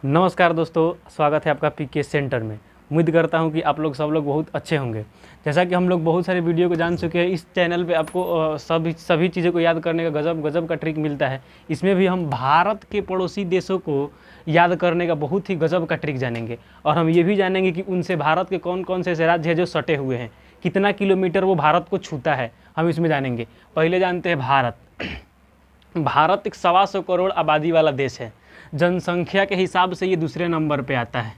नमस्कार दोस्तों, स्वागत है आपका पीके सेंटर में। उम्मीद करता हूं कि आप लोग सब लोग बहुत अच्छे होंगे। जैसा कि हम लोग बहुत सारे वीडियो को जान चुके हैं, इस चैनल पे आपको सभी चीज़ों को याद करने का गजब का ट्रिक मिलता है। इसमें भी हम भारत के पड़ोसी देशों को याद करने का बहुत ही गजब का ट्रिक जानेंगे और हम ये भी जानेंगे कि उनसे भारत के कौन कौन से ऐसे राज्य हैं जो सटे हुए हैं, कितना किलोमीटर वो भारत को छूता है, हम इसमें जानेंगे। पहले जानते हैं भारत। भारत एक 125 करोड़ आबादी वाला देश है। जनसंख्या के हिसाब से ये दूसरे नंबर पे आता है।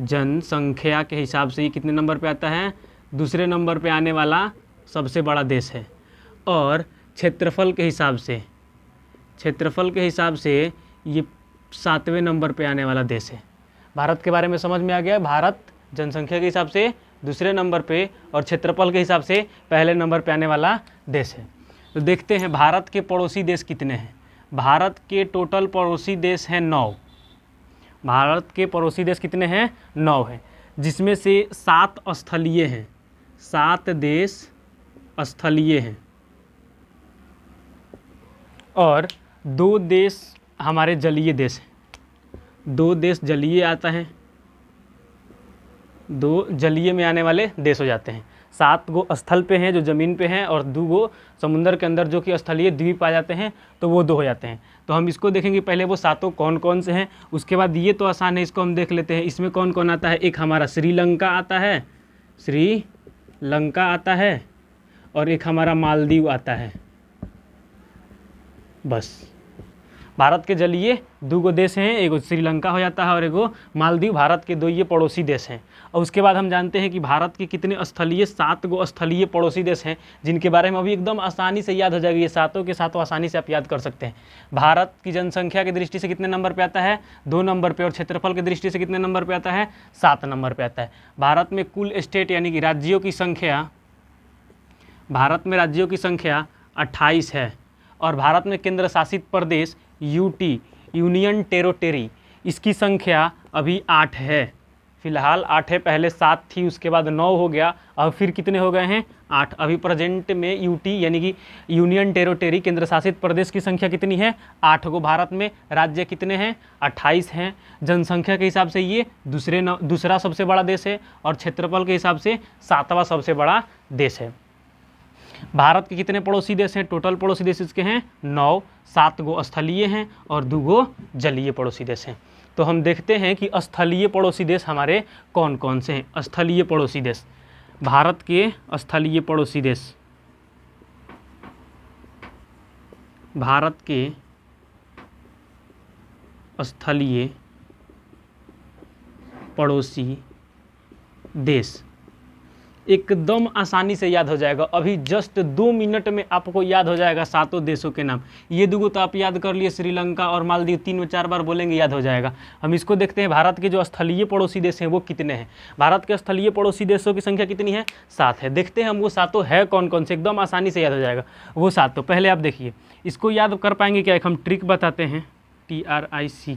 जनसंख्या के हिसाब से ये कितने नंबर पे आता है? दूसरे नंबर पे आने वाला सबसे बड़ा देश है। और क्षेत्रफल के हिसाब से ये 7वें नंबर पे आने वाला देश है। भारत के बारे में समझ में आ गया। भारत जनसंख्या के हिसाब से दूसरे नंबर पे और क्षेत्रफल के हिसाब से पहले नंबर पे आने वाला देश है। तो देखते हैं भारत के पड़ोसी देश कितने हैं। भारत के टोटल पड़ोसी देश हैं 9। भारत के पड़ोसी देश कितने हैं? 9 हैं, जिसमें से 7 स्थलीय हैं। 7 देश स्थलीय हैं और 2 देश हमारे जलीय देश हैं। 2 देश जलीय आता है, 2 जलीय में आने वाले देश हो जाते हैं। 7 गो स्थल पे हैं जो ज़मीन पे हैं और 2 गो समुंदर के अंदर जो कि स्थलीय द्वीप आ जाते हैं, तो वो 2 हो जाते हैं। तो हम इसको देखेंगे पहले वो 7 कौन कौन से हैं, उसके बाद ये तो आसान है, इसको हम देख लेते हैं। इसमें कौन कौन आता है? एक हमारा श्रीलंका आता है, श्रीलंका आता है, और एक हमारा मालदीव आता है। बस भारत के जलीय 2 गो देश हैं, एगो श्रीलंका हो जाता है और एगो मालदीव। भारत के 2 ये पड़ोसी देश हैं। और उसके बाद हम जानते हैं कि भारत के कितने स्थलीय, 7 गो स्थलीय पड़ोसी देश हैं, जिनके बारे में अभी एकदम आसानी से याद हो जाएगा। ये 7 के 7 आसानी से आप याद कर सकते हैं। भारत की जनसंख्या की दृष्टि से कितने नंबर पर आता है? 2 नंबर पर। और क्षेत्रफल की दृष्टि से कितने नंबर पर आता है? 7 नंबर पर आता है। भारत में कुल स्टेट यानी कि राज्यों की संख्या, भारत में राज्यों की संख्या 28 है। और भारत में केंद्र शासित प्रदेश यूटी, यूनियन टेरिटरी, इसकी संख्या अभी 8 है। फिलहाल 8 है, पहले 7 थी, उसके बाद 9 हो गया, अब फिर कितने हो गए हैं? 8। अभी प्रेजेंट में यूटी यानी कि यूनियन टेरिटरी, केंद्र शासित प्रदेश की संख्या कितनी है? 8 गो। भारत में राज्य कितने हैं? 28 हैं। जनसंख्या के हिसाब से ये दूसरा सबसे बड़ा देश है और क्षेत्रफल के हिसाब से 7वां सबसे बड़ा देश है। भारत के कितने पड़ोसी देश हैं? टोटल पड़ोसी देश इसके हैं 9। 7 गो स्थलीय हैं और 2 गो जलीय पड़ोसी देश हैं। तो हम देखते हैं कि स्थलीय पड़ोसी देश हमारे कौन कौन से हैं। स्थलीय पड़ोसी देश, भारत के स्थलीय पड़ोसी देश, भारत के स्थलीय पड़ोसी देश एकदम आसानी से याद हो जाएगा। अभी जस्ट 2 मिनट में आपको याद हो जाएगा 7 देशों के नाम। ये 2 तो आप याद कर लिए, श्रीलंका और मालदीव, 3-4 बार बोलेंगे याद हो जाएगा। हम इसको देखते हैं, भारत के जो स्थलीय पड़ोसी देश हैं वो कितने हैं। भारत के स्थलीय पड़ोसी देशों की संख्या कितनी है? 7 है। देखते हैं हम वो 7 है कौन कौन से, एकदम आसानी से याद हो जाएगा वो 7। पहले आप देखिए, इसको याद कर पाएंगे क्या? एक हम ट्रिक बताते हैं, TRIC।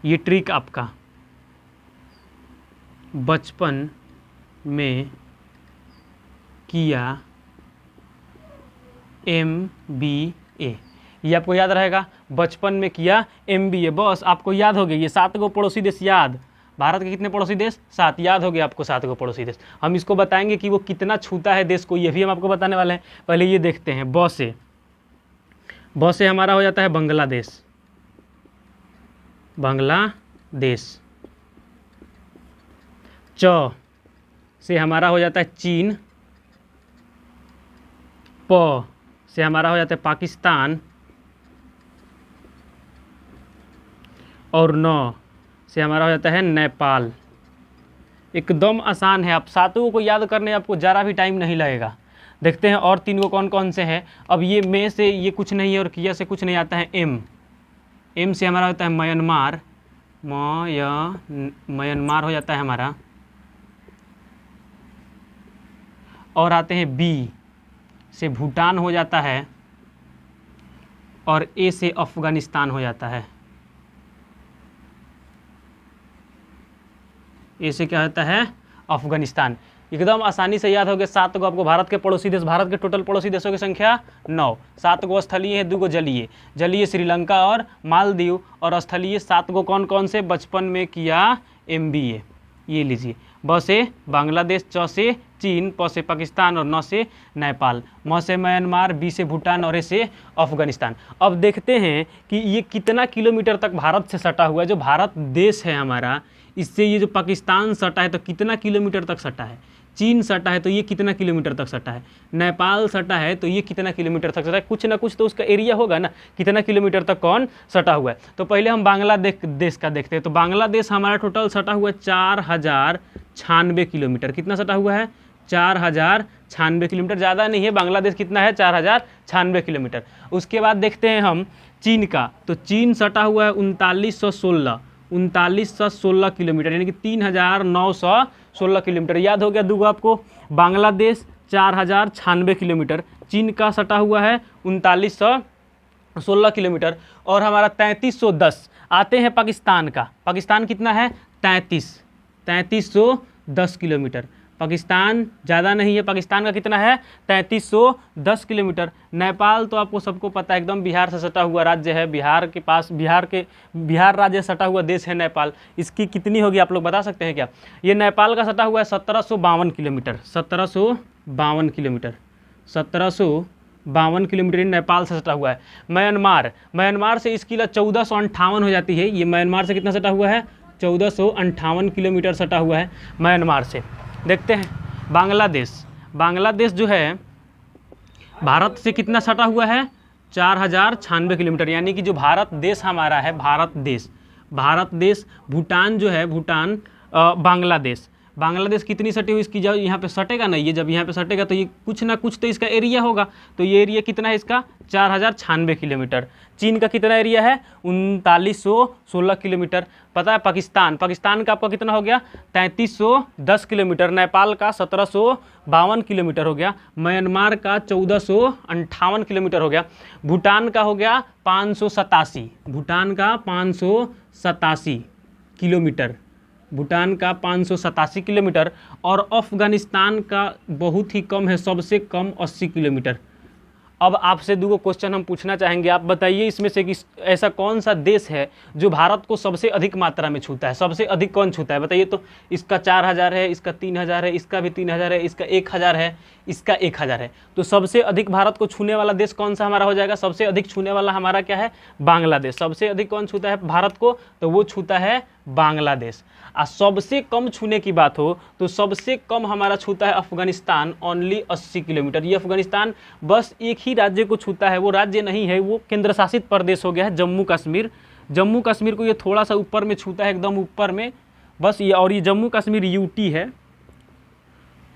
ये ट्रिक आपका बचपन में किया MBA, ये आपको याद रहेगा। बचपन में किया MBA, बस आपको याद हो गया। ये 7 गो पड़ोसी देश याद। भारत के कितने पड़ोसी देश? 7। याद हो गया आपको 7 गो पड़ोसी देश। हम इसको बताएंगे कि वो कितना छूता है देश को, ये भी हम आपको बताने वाले हैं। पहले ये देखते हैं, ब से हमारा हो जाता है बांग्लादेश, बांग्लादेश। च से हमारा हो जाता है चीन, प से हमारा हो जाता है पाकिस्तान, और न से हमारा हो जाता है नेपाल। एकदम आसान है, आप 7 को याद करने आपको ज़रा भी टाइम नहीं लगेगा। देखते हैं और 3 को कौन कौन से हैं। अब ये में से ये कुछ नहीं है और किया से कुछ नहीं आता है। एम से हमारा होता है म्यांमार, म्यांमार हो जाता है हमारा। और आते हैं बी से भूटान हो जाता है, और ए से अफ़गानिस्तान हो जाता है। ए से क्या होता है? अफ़गानिस्तान। एकदम आसानी से याद हो गया। 7 गो आपको भारत के पड़ोसी देश, भारत के टोटल पड़ोसी देशों की संख्या 9, 7 गो स्थलीय है, 2 गो जलीय, जलीय श्रीलंका और मालदीव, और स्थलीय 7 गो कौन कौन से, बचपन में किया MBA, ये लीजिए। ब से बांग्लादेश, च से चीन, प से पाकिस्तान और न से नेपाल, म से म्यांमार, बी से भूटान और ए से अफगानिस्तान। अब देखते हैं कि ये कितना किलोमीटर तक भारत से सटा हुआ है। जो भारत देश है हमारा, इससे ये जो पाकिस्तान सटा है तो कितना किलोमीटर तक सटा है, चीन सटा है तो ये कितना किलोमीटर तक सटा है, नेपाल सटा है तो ये कितना किलोमीटर तक सटा है, कुछ ना कुछ तो उसका एरिया होगा ना, कितना किलोमीटर तक कौन सटा हुआ है। तो पहले हम बांग्लादेश का देखते हैं। तो बांग्लादेश हमारा टोटल सटा हुआ है 4096 किलोमीटर। कितना सटा हुआ है, 4096 किलोमीटर, ज़्यादा नहीं है। बांग्लादेश कितना है, 4096 किलोमीटर। उसके बाद देखते हैं हम चीन का। तो चीन सटा हुआ है 3916 किलोमीटर, यानी कि 3916 किलोमीटर। याद हो गया दूगो आपको। बांग्लादेश 4096 किलोमीटर, चीन का सटा हुआ है 3916 किलोमीटर, और हमारा 3310। आते हैं पाकिस्तान का। पाकिस्तान कितना है, 3310 किलोमीटर। पाकिस्तान ज़्यादा नहीं है, पाकिस्तान का कितना है, 3310 किलोमीटर। नेपाल तो आपको सबको पता है, एकदम बिहार से सटा हुआ राज्य है, बिहार के पास, बिहार राज्य से सटा हुआ देश है नेपाल। इसकी कितनी होगी आप लोग बता सकते हैं क्या? ये नेपाल का सटा हुआ है 1752 किलोमीटर, 1752 किलोमीटर, 1752 किलोमीटर नेपाल से सटा हुआ है। म्यांमार से इसकी 1458 हो जाती है। ये म्यांमार से कितना सटा हुआ है, 1458 किलोमीटर सटा हुआ है म्यांमार से। देखते हैं बांग्लादेश जो है भारत से कितना सटा हुआ है, 4096 किलोमीटर, यानी कि जो भारत देश हमारा है, भारत देश, भूटान जो है, भूटान, बांग्लादेश कितनी सटी हुई इसकी, जब यहाँ पे सटेगा ना, ये जब यहाँ पे सटेगा तो ये कुछ ना कुछ तो इसका एरिया होगा। तो ये एरिया कितना है इसका, 4096 किलोमीटर। चीन का कितना एरिया है, 3916 किलोमीटर। पता है पाकिस्तान का आपका कितना हो गया, 3310 किलोमीटर। नेपाल का 1752 किलोमीटर हो गया। म्यांमार का 1458 किलोमीटर हो गया। भूटान का हो गया 587, भूटान का 587 किलोमीटर, भूटान का 587 किलोमीटर। और अफगानिस्तान का बहुत ही कम है, सबसे कम 80 किलोमीटर। अब आपसे दो क्वेश्चन हम पूछना चाहेंगे, आप बताइए इसमें से कि ऐसा कौन सा देश है जो भारत को सबसे अधिक मात्रा में छूता है, सबसे अधिक कौन छूता है बताइए। तो इसका 4000 है, इसका 3000 है, इसका भी 3000 है, इसका 1000 है, इसका 1000 है। तो सबसे अधिक भारत को छूने वाला देश कौन सा हमारा हो जाएगा, सबसे अधिक छूने वाला हमारा क्या है, बांग्लादेश। सबसे अधिक कौन छूता है भारत को, तो वो छूता है बांग्लादेश। और सबसे कम छूने की बात हो तो सबसे कम हमारा छूता है अफगानिस्तान, ओनली 80 किलोमीटर। ये अफगानिस्तान बस एक ही राज्य को छूता है, वो राज्य नहीं है, वो केंद्र शासित प्रदेश हो गया है, जम्मू कश्मीर। जम्मू कश्मीर को ये थोड़ा सा ऊपर में छूता है, एकदम ऊपर में बस ये। और ये जम्मू कश्मीर यूटी है,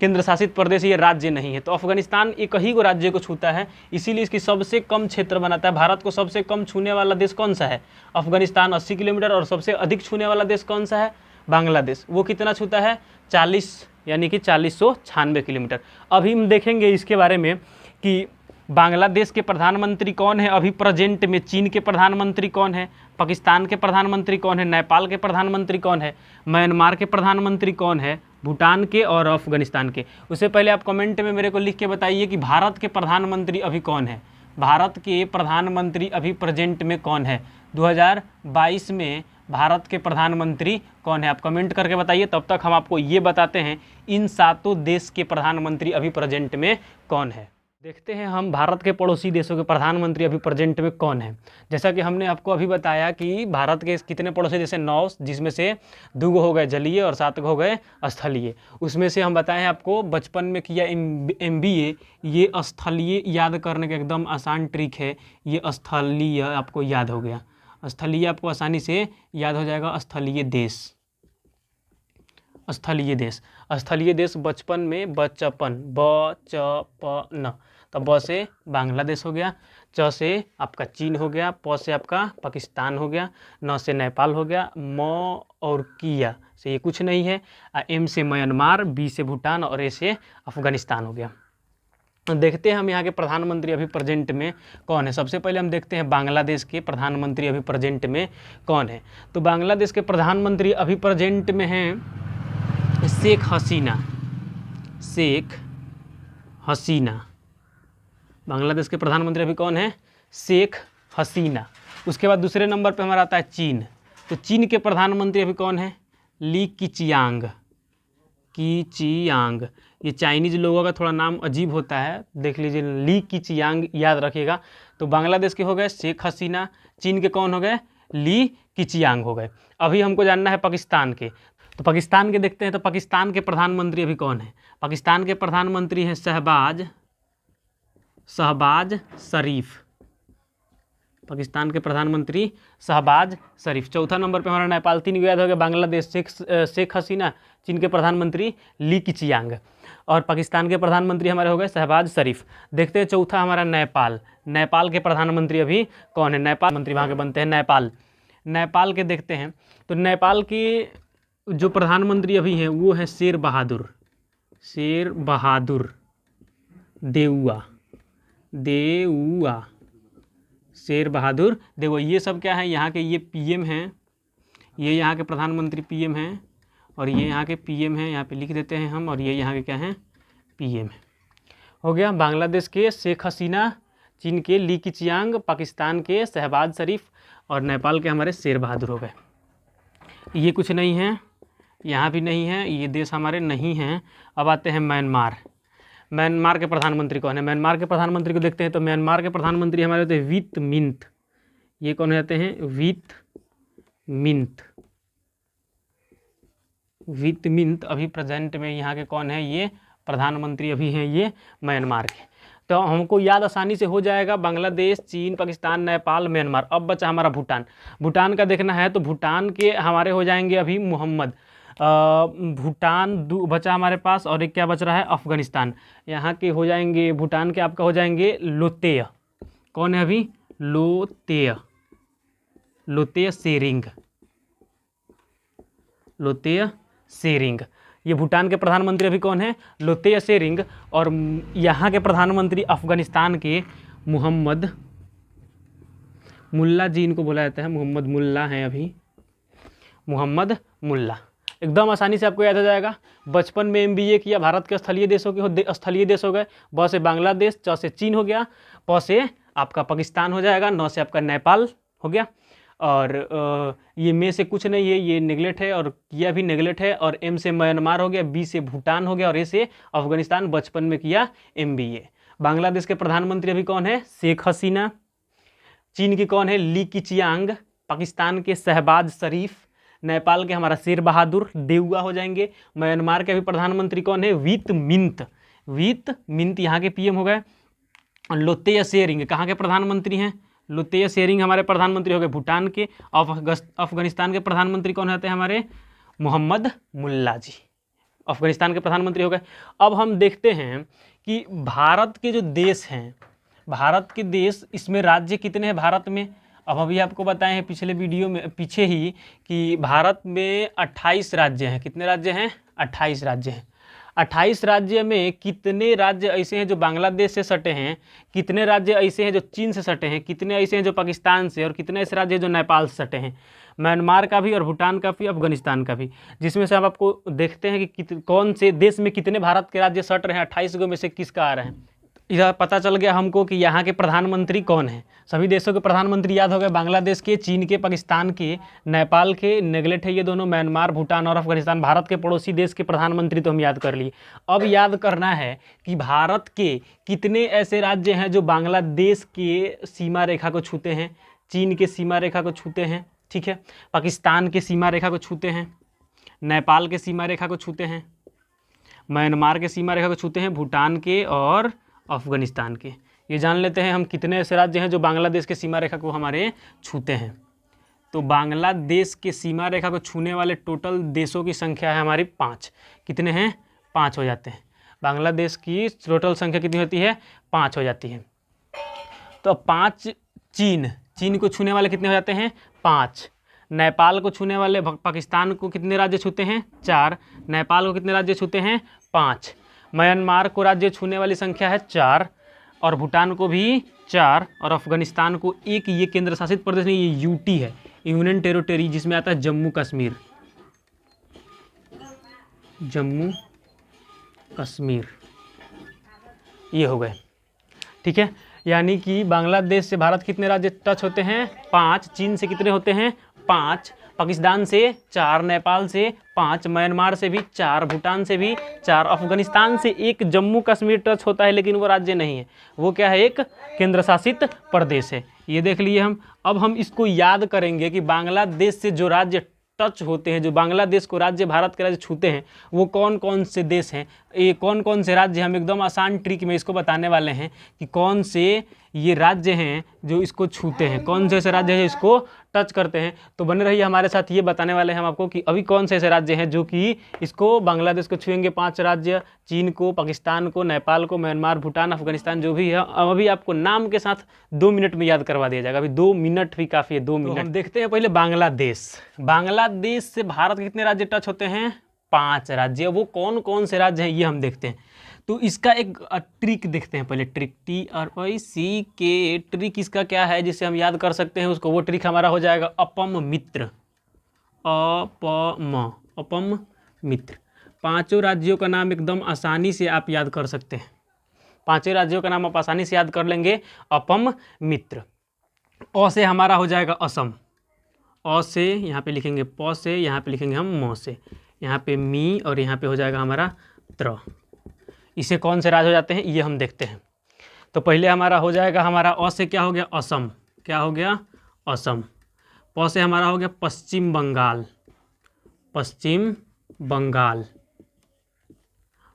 केंद्र शासित प्रदेश, ये राज्य नहीं है। तो अफगानिस्तान एक ही को राज्य को छूता है, इसीलिए इसकी सबसे कम क्षेत्र बनाता है। भारत को सबसे कम छूने वाला देश कौन सा है, अफगानिस्तान 80 किलोमीटर। और सबसे अधिक छूने वाला देश कौन सा है, बांग्लादेश। वो कितना छूता है, 40, यानी कि 4096 किलोमीटर। अभी हम देखेंगे इसके बारे में कि बांग्लादेश के प्रधानमंत्री कौन है अभी प्रेजेंट में, चीन के प्रधानमंत्री कौन है, पाकिस्तान के प्रधानमंत्री कौन है, नेपाल के प्रधानमंत्री कौन है, म्यांमार के प्रधानमंत्री कौन है, भूटान के और अफगानिस्तान के। उससे पहले आप कमेंट में मेरे को लिख के बताइए कि भारत के प्रधानमंत्री अभी कौन है, भारत के प्रधानमंत्री अभी प्रेजेंट में कौन है, 2022 में भारत के प्रधानमंत्री कौन है, आप कमेंट करके बताइए। तब तक हम आपको ये बताते हैं इन 7 देश के प्रधानमंत्री अभी प्रेजेंट में कौन है। देखते हैं हम भारत के पड़ोसी देशों के प्रधानमंत्री अभी प्रेजेंट में कौन है। जैसा कि हमने आपको अभी बताया कि भारत के कितने पड़ोसी देश हैं, 9, जिसमें से 2 हो गए जलीय और 7 हो गए स्थलीय। उसमें से हम बताएं आपको बचपन में किया MBA, ये स्थलीय याद करने का एकदम आसान ट्रिक है। ये स्थलीय आपको याद हो गया, स्थलीय आपको आसानी से याद हो जाएगा। स्थलीय देश बचपन में, बचपन, तो ब से बांग्लादेश हो गया, च से आपका चीन हो गया, प से आपका पाकिस्तान हो गया, न से नेपाल हो गया, म और किया से ये कुछ नहीं है, M से म्यांमार, B से भूटान और A से अफगानिस्तान हो गया। देखते हैं हम यहाँ के प्रधानमंत्री अभी प्रेजेंट में कौन है। सबसे पहले हम देखते हैं बांग्लादेश के प्रधानमंत्री अभी प्रेजेंट में कौन है। तो बांग्लादेश के प्रधानमंत्री अभी प्रेजेंट में हैं शेख हसीना, शेख हसीना। बांग्लादेश के प्रधानमंत्री अभी कौन है? शेख हसीना। उसके बाद दूसरे नंबर पे हमारा आता है चीन। तो चीन के प्रधानमंत्री अभी कौन है? ली कीचियांग। कीचियांग, ये चाइनीज लोगों का थोड़ा नाम अजीब होता है, देख लीजिए, ली कीचियांग याद रखिएगा। तो बांग्लादेश के हो गए शेख हसीना, चीन के कौन हो गए? ली कीचियांग हो गए। अभी हमको जानना है पाकिस्तान के। तो पाकिस्तान के देखते हैं। तो पाकिस्तान के प्रधानमंत्री अभी कौन है? पाकिस्तान के प्रधानमंत्री हैं शहबाज शरीफ। पाकिस्तान के प्रधानमंत्री शहबाज शरीफ। चौथा नंबर पे हमारा नेपाल। तीन याद हो गया, बांग्लादेश शेख हसीना, चीन के प्रधानमंत्री ली कीचियांग, और पाकिस्तान के प्रधानमंत्री हमारे हो गए शहबाज शरीफ। देखते हैं चौथा हमारा नेपाल। नेपाल के प्रधानमंत्री अभी कौन है? नेपाल मंत्री वहाँ के बनते हैं नेपाल। नेपाल के देखते हैं। तो नेपाल के जो प्रधानमंत्री अभी हैं वो है शेर बहादुर देउआ। शेर बहादुर देउआ। ये सब क्या है? यहाँ के ये पीएम हैं, ये यहाँ के प्रधानमंत्री पीएम हैं, और ये यहाँ के पीएम हैं, यहाँ पे लिख देते हैं हम, और ये यहाँ के क्या हैं? पीएम है। हो गया। बांग्लादेश के शेख हसीना, चीन के ली कीचियांग, पाकिस्तान के शहबाज शरीफ, और नेपाल के हमारे शेर बहादुर हो गए। ये कुछ नहीं है, यहाँ भी नहीं है, ये देश हमारे नहीं हैं। अब आते हैं म्यांमार। म्यांमार के प्रधानमंत्री कौन है? म्यांमार के प्रधानमंत्री को देखते हैं। तो म्यांमार के प्रधानमंत्री हमारे होते हैं वित मिंत। ये कौन हो जाते हैं? वित मिंत अभी प्रेजेंट में यहाँ के कौन है? ये प्रधानमंत्री अभी हैं ये म्यांमार के। तो हमको याद आसानी से हो जाएगा बांग्लादेश, चीन, पाकिस्तान, नेपाल, म्यांमार। अब बचा हमारा भूटान। भूटान का देखना है तो भूटान के हमारे हो जाएंगे अभी मोहम्मद। भूटान बचा हमारे पास, और एक क्या बच रहा है? अफगानिस्तान। यहाँ के हो जाएंगे, भूटान के आपका हो जाएंगे लोतेय। कौन है अभी? लोतेय सेरिंग। ये भूटान के प्रधानमंत्री अभी कौन है? लोतेय सेरिंग। और यहाँ के प्रधानमंत्री अफगानिस्तान के मोहम्मद मुल्ला जी इनको बोला जाता है, मोहम्मद मुल्ला हैं अभी, मोहम्मद मुल्ला। एकदम आसानी से आपको याद हो जाएगा। बचपन में एमबीए किया, भारत के स्थलीय देशों के स्थलीय देश हो गए। ब से बांग्लादेश, च से चीन हो गया, प से आपका पाकिस्तान हो जाएगा, न से आपका नेपाल हो गया, और ये में से कुछ नहीं है, ये नेगलेक्ट है, और किया भी नेगलेक्ट है, और एम से म्यांमार हो गया, बी से भूटान हो गया, और ए से अफगानिस्तान। बचपन में किया एमबीए। बांग्लादेश के प्रधानमंत्री अभी कौन है? शेख हसीना। चीन की कौन है? ली कीचियांग। पाकिस्तान के शहबाज शरीफ। नेपाल के हमारा शेर बहादुर देउआ हो जाएंगे। म्यांमार के अभी प्रधानमंत्री कौन है? वित मिंत यहाँ के पीएम हो गए। लोतेय सेरिंग कहाँ के प्रधानमंत्री हैं? लोतेय सेरिंग हमारे प्रधानमंत्री हो गए भूटान के। अफगानिस्तान के प्रधानमंत्री कौन होते हैं हमारे? मोहम्मद मुल्ला जी, अफगानिस्तान के प्रधानमंत्री हो गए। अब हम देखते हैं कि भारत के जो देश हैं, भारत के देश, इसमें राज्य कितने हैं भारत में? अब अभी आपको बताए हैं पिछले वीडियो में, पीछे ही, कि भारत में 28 राज्य हैं। कितने राज्य हैं? 28 राज्य हैं। 28 राज्य में कितने राज्य ऐसे हैं जो बांग्लादेश से सटे हैं, कितने राज्य ऐसे हैं जो चीन से सटे हैं, कितने ऐसे हैं जो पाकिस्तान से, और कितने ऐसे राज्य हैं जो नेपाल से सटे हैं? म्यांमार का भी, और भूटान का भी, अफगानिस्तान का भी। जिसमें से अब आपको देखते हैं कि कौन से देश में कितने भारत के राज्य सट रहे हैं। 28 में से किसका आ रहे हैं? इधर पता चल गया हमको कि यहाँ के प्रधानमंत्री कौन हैं। सभी देशों के प्रधानमंत्री याद हो गए, बांग्लादेश के, चीन के, पाकिस्तान के, नेपाल के नेगलेक्ट है ये दोनों, म्यांमार, भूटान और अफगानिस्तान। भारत के पड़ोसी देश के प्रधानमंत्री तो हम याद कर लिए। अब याद करना है कि भारत के कितने ऐसे राज्य हैं जो बांग्लादेश के सीमा रेखा को छूते हैं, चीन के सीमा रेखा को छूते हैं, ठीक है, पाकिस्तान के सीमा रेखा को छूते हैं, नेपाल के सीमा रेखा को छूते हैं, म्यांमार के सीमा रेखा को छूते हैं, भूटान के और अफगानिस्तान के। ये जान लेते हैं हम कितने ऐसे राज्य हैं जो बांग्लादेश के सीमा रेखा को हमारे छूते हैं। तो बांग्लादेश के सीमा रेखा को छूने वाले टोटल देशों की संख्या है हमारी 5। कितने हैं? 5 हो जाते हैं। बांग्लादेश की टोटल संख्या कितनी होती है? 5 हो जाती है। तो 5 चीन को छूने वाले कितने हो जाते हैं? 5। नेपाल को छूने वाले, पाकिस्तान को कितने राज्य छूते हैं? 4। नेपाल को कितने राज्य छूते हैं? 5। म्यांमार को राज्य छूने वाली संख्या है 4, और भूटान को भी 4, और अफगानिस्तान को 1। ये केंद्र शासित प्रदेश नहीं, ये यूटी है, यूनियन टेरिटरी, जिसमें आता है जम्मू कश्मीर, ये हो गए। ठीक है, यानी कि बांग्लादेश से भारत कितने राज्य टच होते हैं? 5। चीन से कितने होते हैं? 5। पाकिस्तान से 4, नेपाल से 5, म्यांमार से भी 4, भूटान से भी 4, अफगानिस्तान से 1, जम्मू कश्मीर टच होता है लेकिन वो राज्य नहीं है, वो क्या है? एक केंद्र शासित प्रदेश है। ये देख लिए हम। अब हम इसको याद करेंगे कि बांग्लादेश से जो राज्य टच होते हैं, जो बांग्लादेश को राज्य, भारत के राज्य छूते हैं, वो कौन कौन से देश हैं, ये कौन कौन से राज्य? हम एकदम आसान ट्रिक में इसको बताने वाले हैं कि कौन से ये राज्य हैं जो इसको छूते हैं, कौन से ऐसे राज्य हैं इसको टच करते हैं। तो बने रहिए हमारे साथ, ये बताने वाले हैं हम आपको कि अभी कौन से ऐसे राज्य हैं जो कि इसको बांग्लादेश को छुएंगे। 5 राज्य, चीन को, पाकिस्तान को, नेपाल को, म्यांमार, भूटान, अफगानिस्तान, जो भी है। अभी आपको नाम के साथ 2 मिनट में याद करवा दिया जाएगा। अभी 2 मिनट भी काफ़ी है, 2 मिनट। हम देखते हैं पहले बांग्लादेश। बांग्लादेश से भारत के कितने राज्य टच होते हैं? 5 राज्य। वो कौन कौन से राज्य हैं ये हम देखते हैं। तो इसका एक ट्रिक देखते हैं पहले। ट्रिक, TRICK, ट्रिक इसका क्या है जिससे हम याद कर सकते हैं उसको? वो ट्रिक हमारा हो जाएगा अपम मित्र। अपम मित्र। 5 राज्यों का नाम एकदम आसानी से आप याद कर सकते हैं। 5 राज्यों का नाम आप आसानी से याद कर लेंगे। अपम मित्र। अ से हमारा हो जाएगा असम। अ से यहाँ पे लिखेंगे प से, यहाँ पे लिखेंगे हम म से, यहाँ पे मी, और यहाँ पे हो जाएगा हमारा त्र। इसे कौन से राज्य हो जाते हैं ये हम देखते हैं। तो पहले हमारा हो जाएगा, हमारा अ से क्या हो गया? असम। क्या हो गया? असम। प से हमारा हो गया पश्चिम बंगाल। पश्चिम बंगाल।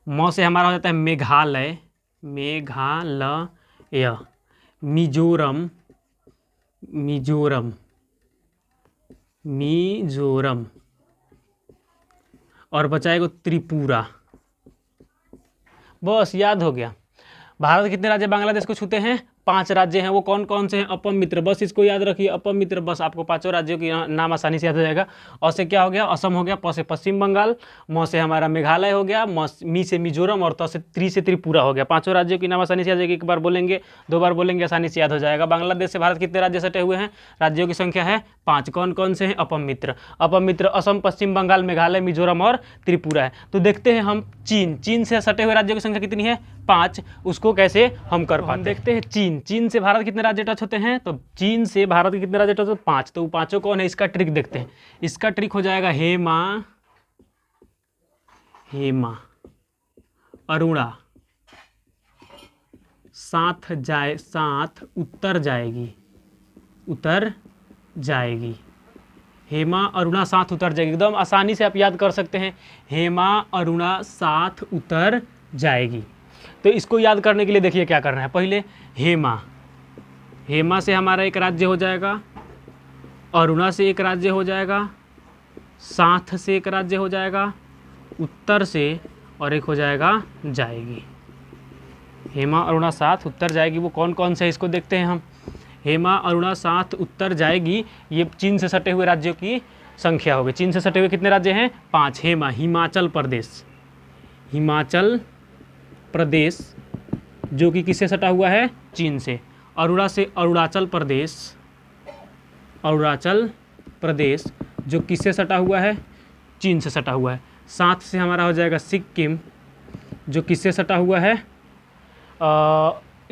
म से हमारा हो जाता है मेघालय। मेघालय। मिजोरम। मिजोरम। मिजोरम। और बचाएगा त्रिपुरा। बस याद हो गया। भारत के कितने राज्य बांग्लादेश को छूते हैं? 5 राज्य हैं। वो कौन कौन से हैं? अपम मित्र। बस इसको याद रखिए, अपम मित्र। बस आपको 5 राज्यों की नाम आसानी से याद हो जाएगा। अ से क्या हो गया? असम हो गया। प से पश्चिम बंगाल। म से हमारा मेघालय हो गया। मी से मिजोरम, और त से त्रिपुरा हो गया। 5 राज्यों की नाम आसानी से याद हो जाएगी। 1 बार बोलेंगे, 2 बार बोलेंगे, आसानी से याद हो जाएगा। बांग्लादेश से भारत कितने राज्य सटे हुए हैं? राज्यों की संख्या है 5। कौन कौन से हैं? अपम मित्र। अपम मित्र असम, पश्चिम बंगाल, मेघालय, मिजोरम और त्रिपुरा है। तो देखते हैं हम चीन। चीन से सटे हुए राज्यों की संख्या कितनी है? 5। उसको कैसे हम कर पाते हैं? देखते हैं चीन। चीन से भारत कितने राज्य टच होते हैं? तो चीन से भारत के कितने राज्य टच होते हैं? 5। तो 5 कौन है? इसका ट्रिक देखते हैं। इसका ट्रिक हो जाएगा हेमा, हेमा, अरुणा, साथ उत्तर जाएगी। उतर जाएगी। हेमा, अरुणा, साथ उतर जाएगी। एकदम आसानी से आप याद कर सकते हैं। हेमा, अरुणा, साथ उतर जाएगी। तो इसको याद करने के लिए देखिए क्या करना है। पहले हेमा। हेमा से हमारा एक राज्य हो जाएगा, अरुणा से एक राज्य हो जाएगा, साथ से एक राज्य हो जाएगा, उत्तर से और एक हो जाएगा जाएगी। हेमा, अरुणा, साथ उत्तर जाएगी। वो कौन कौन से इसको देखते हैं हम। हेमा, अरुणा, साथ उत्तर जाएगी। ये चीन से सटे हुए राज्यों की संख्या हो गई। चीन से सटे हुए कितने राज्य हैं? 5। हेमा, हिमाचल प्रदेश। हिमाचल प्रदेश जो कि किससे सटा हुआ है? चीन से। अरुणा से अरुणाचल प्रदेश। अरुणाचल प्रदेश जो किससे सटा हुआ है? चीन से सटा हुआ है। साथ से हमारा हो जाएगा सिक्किम जो किससे सटा हुआ है?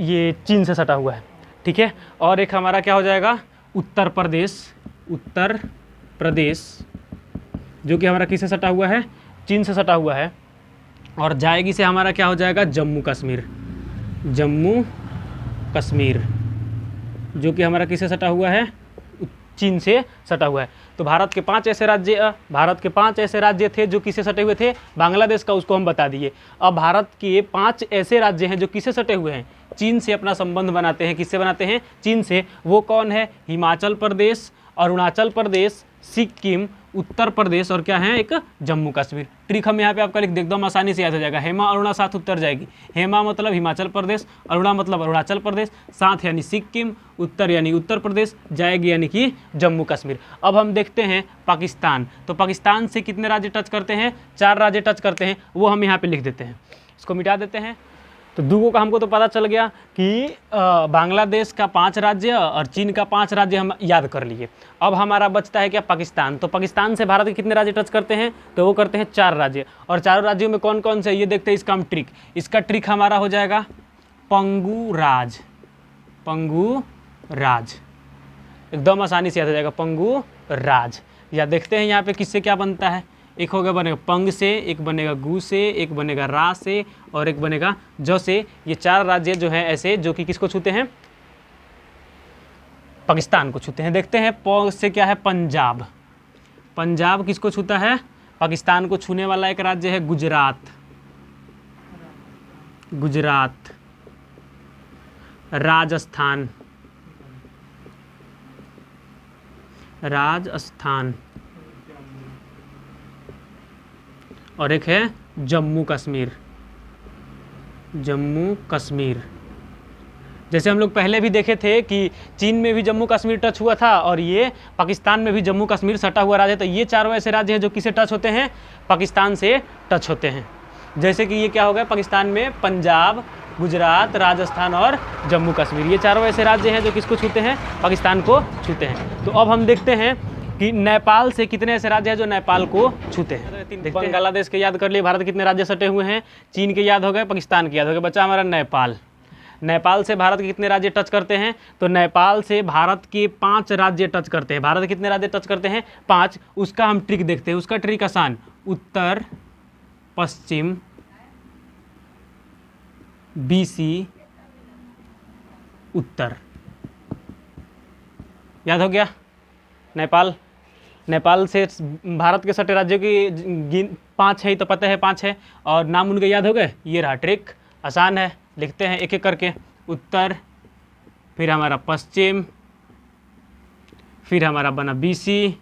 ये चीन से सटा हुआ है। ठीक है। और एक हमारा क्या हो जाएगा? उत्तर प्रदेश। उत्तर प्रदेश जो कि हमारा किससे सटा हुआ है? चीन से सटा हुआ है। और जाएगी से हमारा क्या हो जाएगा? जम्मू कश्मीर। जम्मू कश्मीर जो कि हमारा किससे सटा हुआ है? चीन से सटा हुआ है। तो भारत के 5 ऐसे राज्य थे जो किससे सटे हुए थे? बांग्लादेश का उसको हम बता दिए। अब भारत के 5 ऐसे राज्य हैं जो किससे सटे हुए हैं? चीन से अपना संबंध बनाते हैं। किससे बनाते हैं? चीन से। वो कौन है? हिमाचल प्रदेश, अरुणाचल प्रदेश, सिक्किम, उत्तर प्रदेश और क्या है? एक जम्मू कश्मीर। ट्रिक हम यहाँ पे आपका लिख दे, एकदम आसानी से याद हो जाएगा। हेमा, अरुणा, साथ उत्तर जाएगी। हेमा मतलब हिमाचल प्रदेश, अरुणा मतलब अरुणाचल प्रदेश, साथ यानी सिक्किम, उत्तर यानी उत्तर प्रदेश, जाएगी यानी कि जम्मू कश्मीर। अब हम देखते हैं पाकिस्तान। तो पाकिस्तान से कितने राज्य टच करते हैं? 4 राज्य टच करते हैं। वो हम यहाँ पे लिख देते हैं, इसको मिटा देते हैं। तो दूगो का हमको तो पता चल गया कि बांग्लादेश का 5 राज्य और चीन का 5 राज्य हम याद कर लिए। अब हमारा बचता है क्या, पाकिस्तान। तो पाकिस्तान से भारत के कितने राज्य टच करते हैं, तो वो करते हैं 4 राज्य। और चारों राज्यों में कौन कौन से, ये देखते हैं इसका हम ट्रिक। इसका ट्रिक हमारा हो जाएगा पंगु राज, पंगु राज, एकदम आसानी से याद हो जाएगा पंगु राज। या देखते हैं यहाँ पे किससे क्या बनता है, एक होगा बनेगा पंग से, एक बनेगा गु से, एक बनेगा रा से और एक बनेगा ज से। ये 4 राज्य जो हैं ऐसे जो कि किसको छूते हैं, पाकिस्तान को छूते हैं। देखते हैं प से क्या है, पंजाब। पंजाब किसको छूता है, पाकिस्तान को छूने वाला एक राज्य है गुजरात, गुजरात। राजस्थान, राजस्थान। और एक है जम्मू कश्मीर, जम्मू कश्मीर। जैसे हम लोग पहले भी देखे थे कि चीन में भी जम्मू कश्मीर टच हुआ था और ये पाकिस्तान में भी जम्मू कश्मीर सटा हुआ राज्य है। तो ये चारों ऐसे राज्य हैं जो किसे टच होते हैं, पाकिस्तान से टच होते हैं। जैसे कि ये क्या हो गया, पाकिस्तान में पंजाब, गुजरात, राजस्थान और जम्मू कश्मीर, ये चारों ऐसे राज्य हैं जो किसको छूते हैं, पाकिस्तान को छूते हैं। तो अब हम देखते हैं कि नेपाल से कितने ऐसे राज्य हैं जो नेपाल को छूते हैं। बांग्लादेश के याद कर लिए, भारत कितने राज्य सटे हुए हैं, चीन के याद हो गए, पाकिस्तान के याद हो गए, बचा हमारा नेपाल। नेपाल से भारत के कितने राज्य टच करते हैं, तो नेपाल से भारत के 5 राज्य टच करते हैं। भारत के कितने राज्य टच करते हैं, 5। उसका हम ट्रिक देखते हैं। उसका ट्रिक आसान, उत्तर, पश्चिम, बीसी, उत्तर। याद हो गया। नेपाल, नेपाल से भारत के सटे राज्यों की 5 है, तो पता है 5 है और नाम उनके याद हो गए। ये रहा ट्रिक, आसान है। लिखते हैं एक एक करके, उत्तर, फिर हमारा पश्चिम, फिर हमारा बना बीसी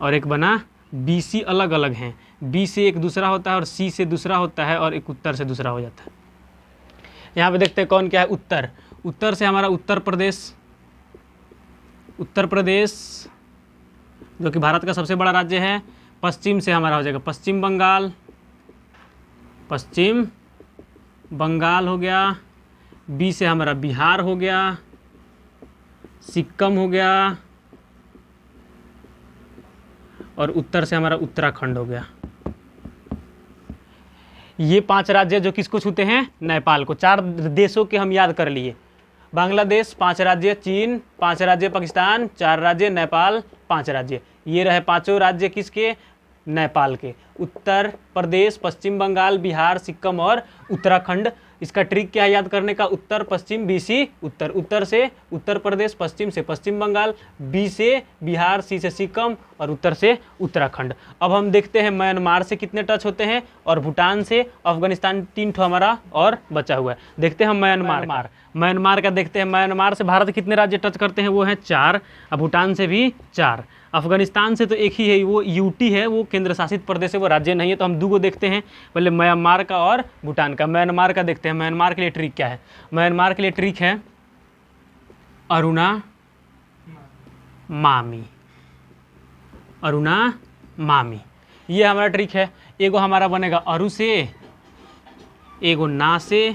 और एक बना बीसी। अलग अलग हैं, बी से एक दूसरा होता है और सी से दूसरा होता है और एक उत्तर से दूसरा हो जाता है। यहाँ पे देखते हैं कौन क्या है, उत्तर। उत्तर से हमारा उत्तर प्रदेश, उत्तर प्रदेश जो कि भारत का सबसे बड़ा राज्य है। पश्चिम से हमारा हो जाएगा पश्चिम बंगाल, पश्चिम बंगाल हो गया। बी से हमारा बिहार हो गया, सिक्किम हो गया और उत्तर से हमारा उत्तराखंड हो गया। ये 5 राज्य जो किसको छूते हैं, नेपाल को। 4 देशों के हम याद कर लिए, बांग्लादेश 5 राज्य, चीन 5 राज्य, पाकिस्तान 4 राज्य, नेपाल 5 राज्य। ये रहे 5 राज्य किसके, नेपाल के। उत्तर प्रदेश, पश्चिम बंगाल, बिहार, सिक्किम और उत्तराखंड। इसका ट्रिक क्या है याद करने का, उत्तर, पश्चिम, बीसी, उत्तर। उत्तर से उत्तर प्रदेश, पश्चिम से पश्चिम बंगाल, बी से बिहार, सी से सिक्किम और उत्तर से उत्तराखंड। अब हम देखते हैं म्यांमार से कितने टच होते हैं और भूटान से। अफगानिस्तान 3 ठो हमारा और बचा हुआ है। देखते हैं हम म्यांमार, म्यांमार का देखते हैं। म्यांमार से भारत कितने राज्य टच करते हैं, वो हैं 4। और भूटान से भी 4। अफगानिस्तान से तो एक ही है, वो यूटी है, वो केंद्र शासित प्रदेश है, वो राज्य नहीं है। तो हम 2 को देखते हैं, पहले म्यांमार का और भूटान का। म्यांमार का देखते हैं, म्यांमार के लिए ट्रिक क्या है। म्यांमार के लिए ट्रिक है अरुणा मामी, अरुणा मामी, ये हमारा ट्रिक है। एगो हमारा बनेगा अरु से, एगो ना से,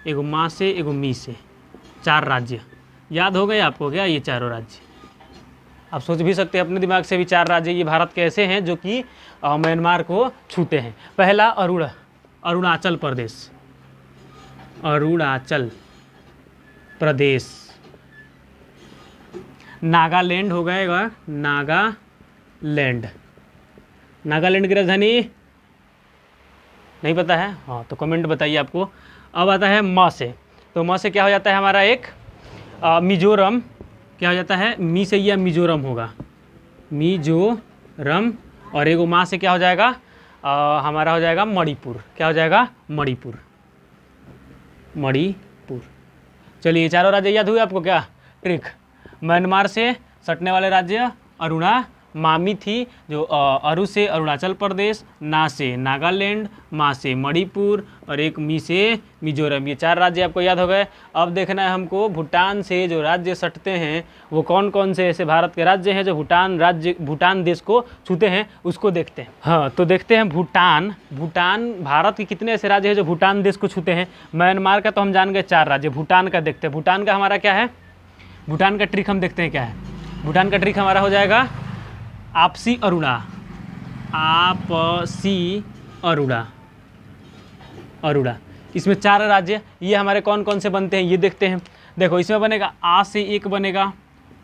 एगो माँ से, एगो मी से। 4 राज्य याद हो गए आपको क्या, ये चारों राज्य। आप सोच भी सकते हैं अपने दिमाग से भी 4 राज्य ये भारत के ऐसे हैं जो कि म्यांमार को छूते हैं। पहला अरुणाचल प्रदेश, अरुणाचल प्रदेश। नागालैंड हो गएगा, नागालैंड। नागालैंड की राजधानी नहीं पता है, हाँ तो कमेंट बताइए आपको। अब आता है म से, तो म से क्या हो जाता है हमारा एक मिजोरम। क्या हो जाता है, मी से यह मिजोरम होगा, मिजोरम। और एगो माँ से क्या हो जाएगा, हमारा हो जाएगा मणिपुर। क्या हो जाएगा, मणिपुर, मणिपुर। चलिए ये चारों राज्य याद हुए आपको क्या, ट्रिक। म्यांमार से सटने वाले राज्य अरुणा मामी थी जो अरु से अरुणाचल प्रदेश, ना से नागालैंड, मा से मणिपुर और एक मी से मिजोरम। ये 4 राज्य आपको याद हो गए। अब देखना है हमको भूटान से जो राज्य सटते हैं वो कौन कौन से ऐसे भारत के राज्य हैं जो भूटान देश को छूते हैं, उसको देखते हैं। हाँ, तो देखते हैं भूटान भारत के कितने ऐसे राज्य हैं जो भूटान देश को छूते हैं। म्यांमार का तो हम जान गए 4 राज्य, भूटान का देखते हैं। भूटान का हमारा क्या है, भूटान का ट्रिक हम देखते हैं क्या है। भूटान का ट्रिक हमारा हो जाएगा आपसी अरुणा, आपसी अरुणा। इसमें 4 राज्य, ये हमारे कौन कौन से बनते हैं ये देखते हैं। देखो इसमें बनेगा आ से 1 बनेगा,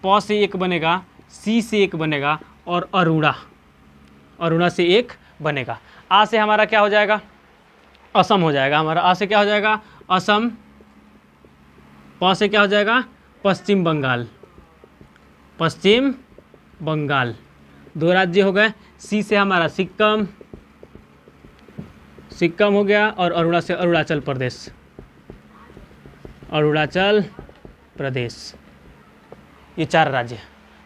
प से 1 बनेगा, सी से 1 बनेगा और अरुणा से 1 बनेगा। आ से हमारा क्या हो जाएगा, असम हो जाएगा हमारा। आ से क्या हो जाएगा, असम। प से क्या हो जाएगा, पश्चिम बंगाल। 2 राज्य हो गए। सी से हमारा सिक्किम हो गया और अरुणा से अरुणाचल प्रदेश। ये 4 राज्य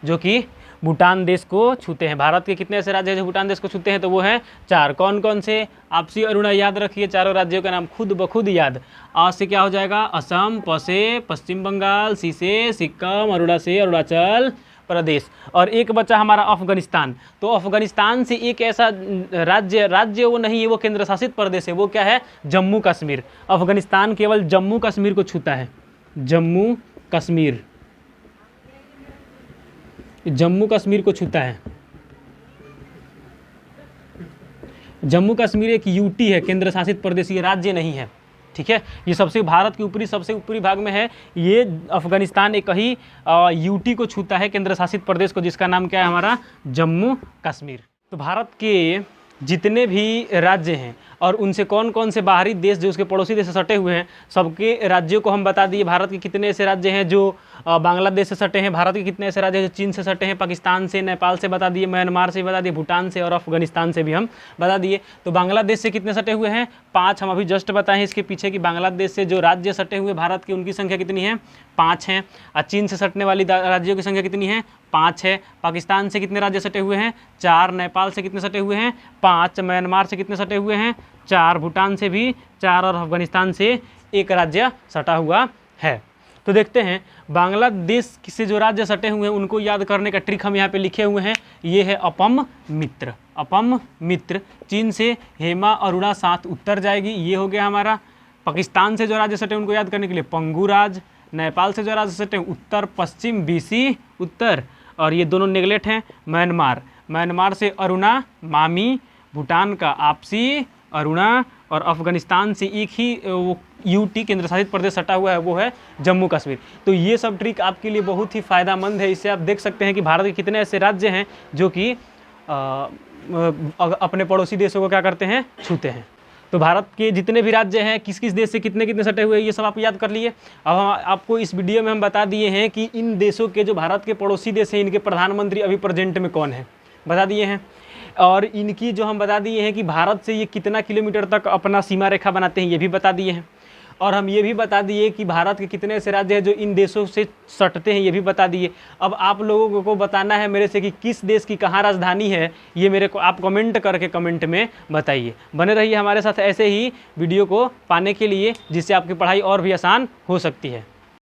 जो कि भूटान देश को छूते हैं। भारत के कितने ऐसे राज्य हैं जो भूटान देश को छूते हैं, तो वो हैं 4। कौन कौन से, आपसी अरुणा याद रखिए, चारों राज्यों का नाम खुद ब खुद याद। आ से क्या हो जाएगा, असम। प से पश्चिम बंगाल, सी से सिक्किम, अरुणा से अरुणाचल प्रदेश। और एक बचा हमारा अफगानिस्तान। तो अफगानिस्तान से एक ऐसा राज्य वो नहीं है, वो केंद्र शासित प्रदेश है। वो क्या है, जम्मू कश्मीर। अफगानिस्तान केवल जम्मू कश्मीर को छूता है, जम्मू कश्मीर को छूता है। जम्मू कश्मीर एक यूटी है, केंद्र शासित प्रदेश, ये राज्य नहीं है। ठीक है, ये भारत के सबसे ऊपरी भाग में है। ये अफगानिस्तान एक ही यूटी को छूता है, केंद्र शासित प्रदेश को, जिसका नाम क्या है हमारा, जम्मू कश्मीर। तो भारत के जितने भी राज्य हैं और उनसे कौन कौन से बाहरी देश जो उसके पड़ोसी देश से सटे हुए हैं, सबके राज्यों को हम बता दिए। भारत के कितने ऐसे राज्य हैं जो बांग्लादेश से सटे हैं, भारत के कितने ऐसे राज्य हैं जो चीन से सटे हैं, पाकिस्तान से, नेपाल से बता दिए, म्यांमार से बता दिए, भूटान से और अफगानिस्तान से भी हम बता दिए। तो बांग्लादेश से कितने सटे हुए हैं, 5 हम अभी जस्ट बताएं इसके पीछे कि बांग्लादेश से जो राज्य सटे हुए भारत की, उनकी संख्या कितनी है, 5 हैं। और चीन से सटने वाली राज्यों की संख्या कितनी है, 5 है। पाकिस्तान से कितने राज्य सटे हुए हैं, 4। नेपाल से कितने सटे हुए हैं, 5। म्यांमार से कितने सटे हुए हैं, 4। भूटान से भी 4 और अफगानिस्तान से 1 राज्य सटा हुआ है। तो देखते हैं बांग्लादेश से जो राज्य सटे हुए हैं उनको याद करने का ट्रिक हम यहाँ पे लिखे हुए हैं। ये है अपम मित्र। चीन से हेमा अरुणा 7 उत्तर जाएगी, ये हो गया हमारा। पाकिस्तान से जो राज्य सटे उनको याद करने के लिए पंगू राज। नेपाल से जो राज्य सटे उत्तर पश्चिम बीसी उत्तर, और ये दोनों नेगलेक्ट हैं। म्यांमार से अरुणा मामी, भूटान का आपसी अरुणा, और अफगानिस्तान से एक ही वो यूटी केंद्र शासित प्रदेश सटा हुआ है, वो है जम्मू कश्मीर। तो ये सब ट्रिक आपके लिए बहुत ही फ़ायदेमंद है। इससे आप देख सकते हैं कि भारत के कितने ऐसे राज्य हैं जो कि अपने पड़ोसी देशों को क्या करते हैं, छूते हैं। तो भारत के जितने भी राज्य हैं किस किस देश से कितने कितने सटे हुए हैं, ये सब आप याद कर लिए। अब हम आपको इस वीडियो में हम बता दिए हैं कि इन देशों के जो भारत के पड़ोसी देश हैं, इनके प्रधानमंत्री अभी प्रेजेंट में कौन है, बता दिए हैं। और इनकी जो हम बता दिए हैं कि भारत से ये कितना किलोमीटर तक अपना सीमा रेखा बनाते हैं, ये भी बता दिए हैं। और हम ये भी बता दिए कि भारत के कितने ऐसे राज्य हैं जो इन देशों से सटते हैं, ये भी बता दिए। अब आप लोगों को बताना है मेरे से कि किस देश की कहाँ राजधानी है, ये मेरे को आप कमेंट करके कमेंट में बताइए। बने रहिए हमारे साथ ऐसे ही वीडियो को पाने के लिए, जिससे आपकी पढ़ाई और भी आसान हो सकती है।